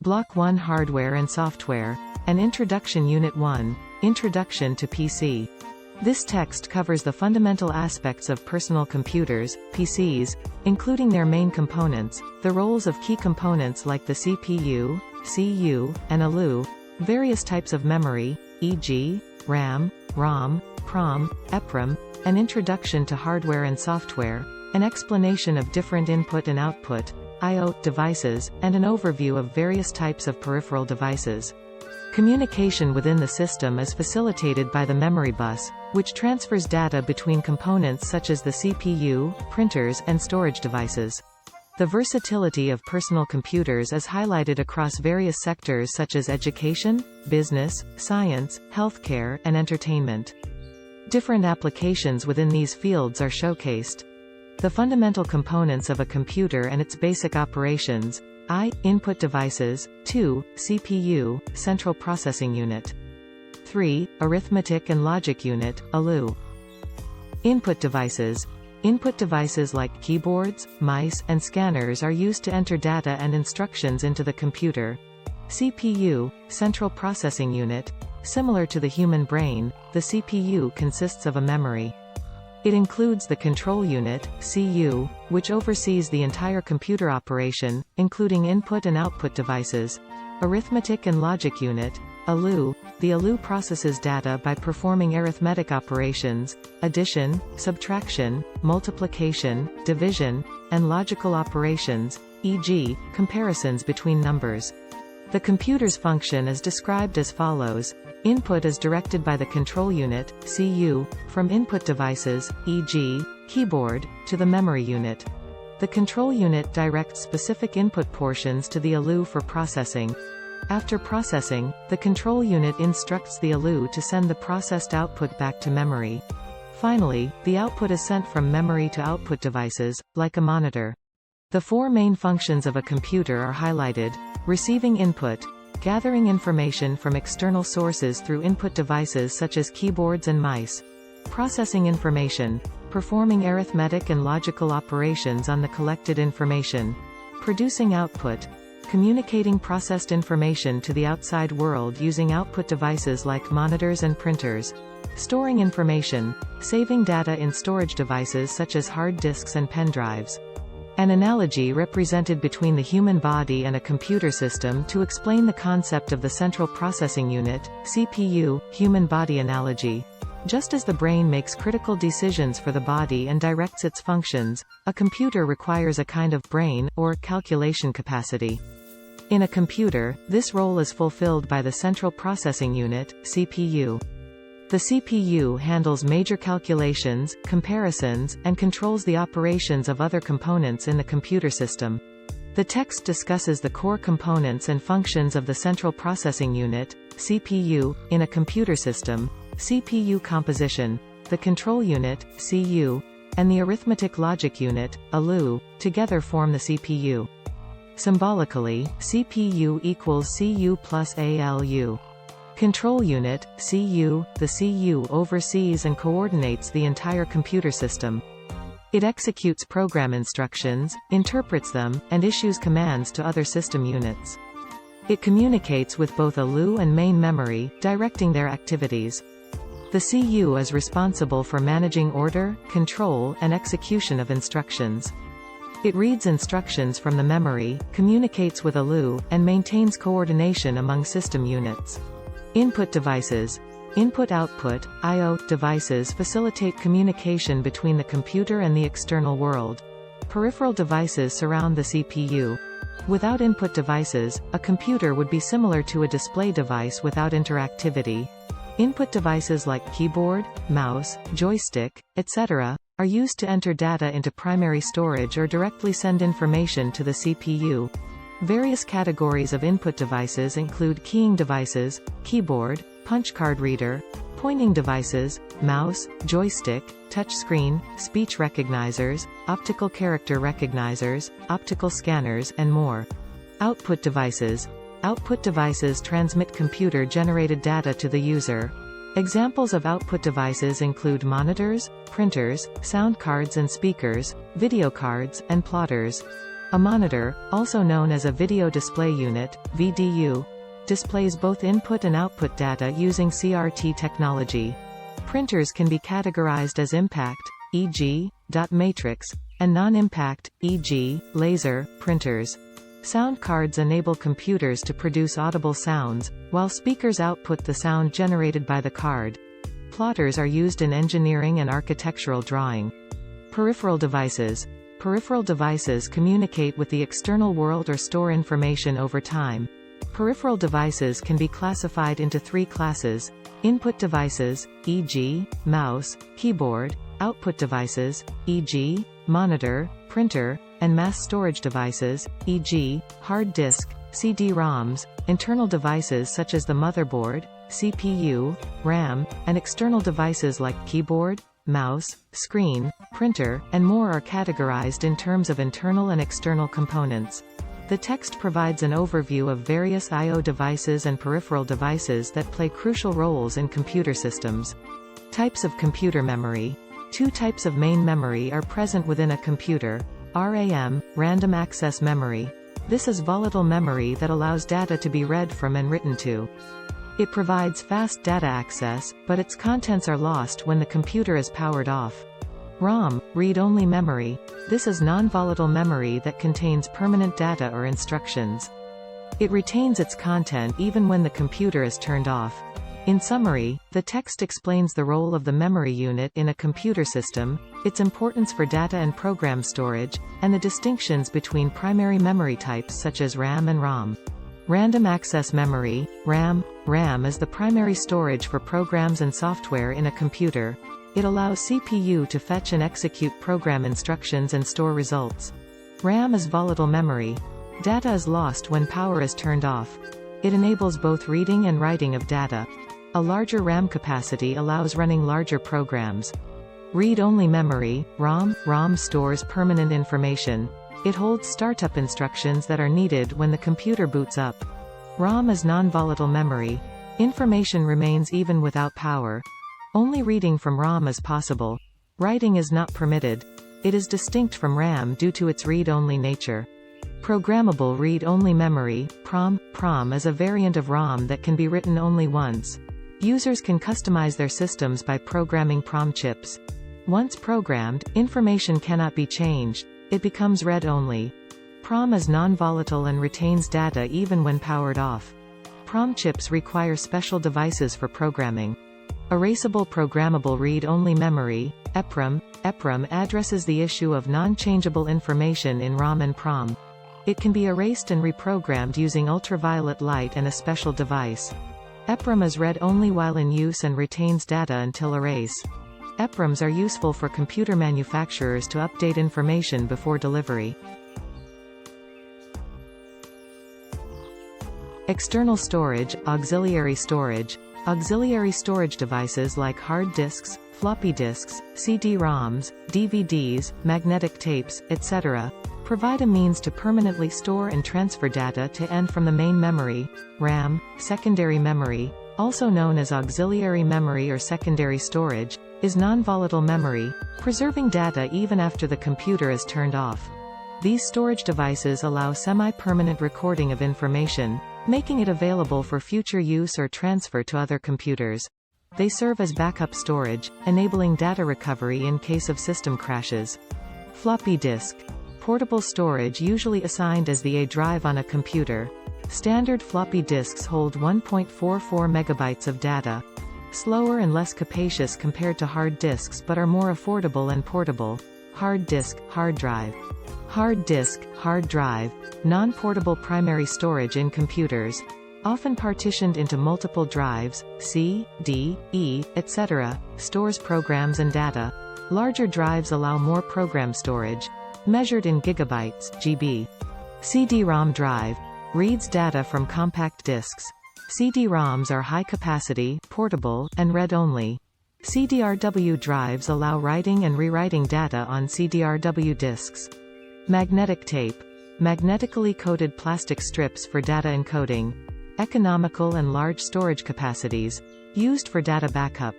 Block 1 Hardware and Software. An Introduction Unit 1. Introduction to PC. This text covers the fundamental aspects of personal computers, PCs, including their main components, the roles of key components like the CPU, CU, and ALU, various types of memory, e.g., RAM, ROM, PROM, EPROM, an introduction to hardware and software, an explanation of different input and output, I/O devices, and an overview of various types of peripheral devices. Communication within the system is facilitated by the memory bus, which transfers data between components such as the CPU, printers, and storage devices. The versatility of personal computers is highlighted across various sectors such as education, business, science, healthcare, and entertainment. Different applications within these fields are showcased. The fundamental components of a computer and its basic operations. I. Input devices. 2. CPU, Central Processing Unit. 3. Arithmetic and Logic Unit, ALU. Input devices. Input devices like keyboards, mice, and scanners are used to enter data and instructions into the computer. CPU, Central Processing Unit. Similar to the human brain, the CPU consists of a memory. It includes the control unit, CU, which oversees the entire computer operation, including input and output devices. Arithmetic and logic unit, ALU. The ALU processes data by performing arithmetic operations, addition, subtraction, multiplication, division, and logical operations, e.g., comparisons between numbers. The computer's function is described as follows. Input is directed by the control unit, CU, from input devices, e.g., keyboard, to the memory unit. The control unit directs specific input portions to the ALU for processing. After processing, the control unit instructs the ALU to send the processed output back to memory. Finally, the output is sent from memory to output devices, like a monitor. The four main functions of a computer are highlighted. Receiving input. Gathering information from external sources through input devices such as keyboards and mice. Processing information. Performing arithmetic and logical operations on the collected information. Producing output. Communicating processed information to the outside world using output devices like monitors and printers. Storing information. Saving data in storage devices such as hard disks and pen drives. An analogy represented between the human body and a computer system to explain the concept of the Central Processing Unit, CPU, human body analogy. Just as the brain makes critical decisions for the body and directs its functions, a computer requires a kind of brain, or calculation capacity. In a computer, this role is fulfilled by the Central Processing Unit, CPU. The CPU handles major calculations, comparisons, and controls the operations of other components in the computer system. The text discusses the core components and functions of the Central Processing Unit, CPU, in a computer system, CPU composition, the control unit, CU, and the arithmetic logic unit, ALU, together form the CPU. Symbolically, CPU equals CU plus ALU. Control unit, CU. The CU oversees and coordinates the entire computer system. It executes program instructions, interprets them, and issues commands to other system units. It communicates with both ALU and main memory, directing their activities. The CU is responsible for managing order, control, and execution of instructions. It reads instructions from the memory, communicates with ALU, and maintains coordination among system units. Input devices. Input-output, I/O devices facilitate communication between the computer and the external world. Peripheral devices surround the CPU. Without input devices, a computer would be similar to a display device without interactivity. Input devices like keyboard, mouse, joystick, etc., are used to enter data into primary storage or directly send information to the CPU. Various categories of input devices include keying devices, keyboard, punch card reader, pointing devices, mouse, joystick, touchscreen, speech recognizers, optical character recognizers, optical scanners, and more. Output devices. Output devices transmit computer-generated data to the user. Examples of output devices include monitors, printers, sound cards and speakers, video cards, and plotters. A monitor, also known as a video display unit, VDU, displays both input and output data using CRT technology. Printers can be categorized as impact, e.g., dot matrix, and non-impact, e.g., laser, printers. Sound cards enable computers to produce audible sounds, while speakers output the sound generated by the card. Plotters are used in engineering and architectural drawing. Peripheral devices. Peripheral devices communicate with the external world or store information over time. Peripheral devices can be classified into three classes: input devices, e.g., mouse, keyboard; output devices, e.g., monitor, printer; and mass storage devices, e.g., hard disk, CD-ROMs; internal devices such as the motherboard, CPU, RAM, and external devices like keyboard, mouse, screen, printer, and more are categorized in terms of internal and external components. The text provides an overview of various I/O devices and peripheral devices that play crucial roles in computer systems. Types of computer memory. Two types of main memory are present within a computer: RAM, random access memory. This is volatile memory that allows data to be read from and written to. It provides fast data access, but its contents are lost when the computer is powered off. ROM, read-only memory. This is non-volatile memory that contains permanent data or instructions. It retains its content even when the computer is turned off. In summary, the text explains the role of the memory unit in a computer system, its importance for data and program storage, and the distinctions between primary memory types such as RAM and ROM. Random access memory, RAM. RAM is the primary storage for programs and software in a computer. It allows CPU to fetch and execute program instructions and store results. RAM is volatile memory. Data is lost when power is turned off. It enables both reading and writing of data. A larger RAM capacity allows running larger programs. Read-only memory, ROM. ROM stores permanent information. It holds startup instructions that are needed when the computer boots up. ROM is non-volatile memory. Information remains even without power. Only reading from ROM is possible. Writing is not permitted. It is distinct from RAM due to its read-only nature. Programmable read-only memory, PROM. PROM is a variant of ROM that can be written only once. Users can customize their systems by programming PROM chips. Once programmed, information cannot be changed. It becomes read-only. PROM is non-volatile and retains data even when powered off. PROM chips require special devices for programming. Erasable programmable read-only memory, EPROM. EPROM addresses the issue of non-changeable information in ROM and PROM. It can be erased and reprogrammed using ultraviolet light and a special device. EPROM is read only while in use and retains data until erase. EPROMs are useful for computer manufacturers to update information before delivery. External storage, auxiliary storage. Auxiliary storage devices like hard disks, floppy disks, CD-ROMs, DVDs, magnetic tapes, etc. provide a means to permanently store and transfer data to and from the main memory, RAM. Secondary memory, also known as auxiliary memory or secondary storage, is non-volatile memory, preserving data even after the computer is turned off. These storage devices allow semi-permanent recording of information, making it available for future use or transfer to other computers. They serve as backup storage, enabling data recovery in case of system crashes. Floppy disk. Portable storage usually assigned as the A drive on a computer. Standard floppy disks hold 1.44 megabytes of data. Slower and less capacious compared to hard disks but are more affordable and portable. Hard disk, hard drive. Hard disk, hard drive, non-portable primary storage in computers. Often partitioned into multiple drives, C, D, E, etc., stores programs and data. Larger drives allow more program storage, measured in gigabytes, GB. CD-ROM drive, reads data from compact disks. CD-ROMs are high-capacity, portable, and read-only. CDRW drives allow writing and rewriting data on CDRW disks. Magnetic tape. Magnetically coated plastic strips for data encoding. Economical and large storage capacities. Used for data backup.